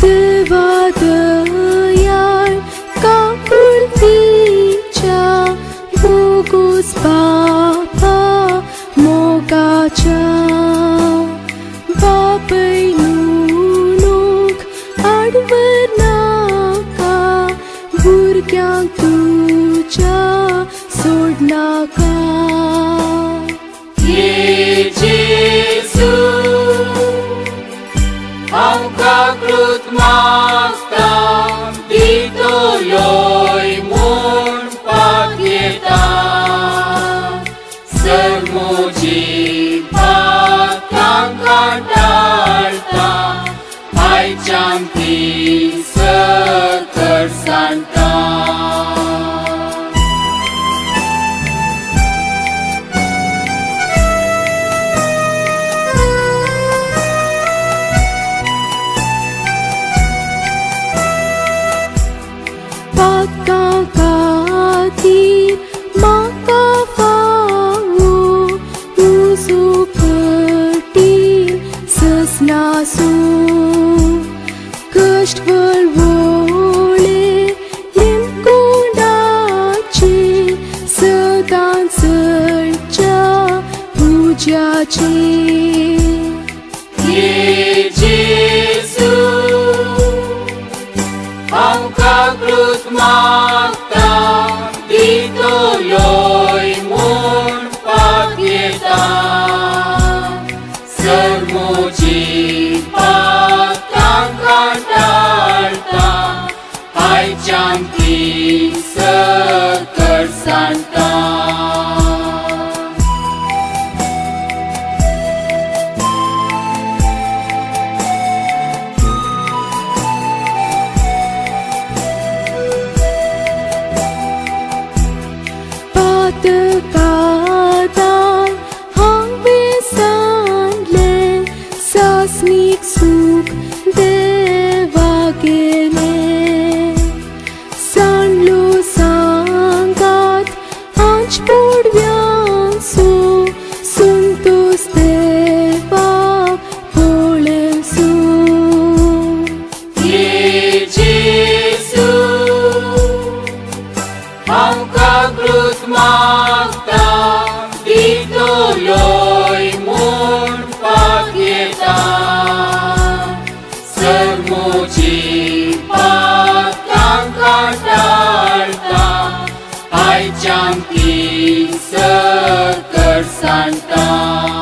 Devadayar kapulticha Bogus Bapa Mogacha Bapai nunuk advarnaka Burgyank tuja sodnaka Anca crut mastam, titoloi mun pakietam, sărmuci patang cantarta, ai ciamti să cărsanta. Pakakati makafau usupati sasnasu Kashtval vole limkundachi sadan sarcha pujachi Anca crut mactam, titoloi mun pakietam, sărmuci patang cantarta, ai ciamti să cărsanta. Kadang hang besanle sasnik suk devagele sanlo sangat anch purvyansu suntos deva polem su Anca crut mactam, titoloi mun pakietam, sărmuci patang cantarta, ai ciamti să cărsanta.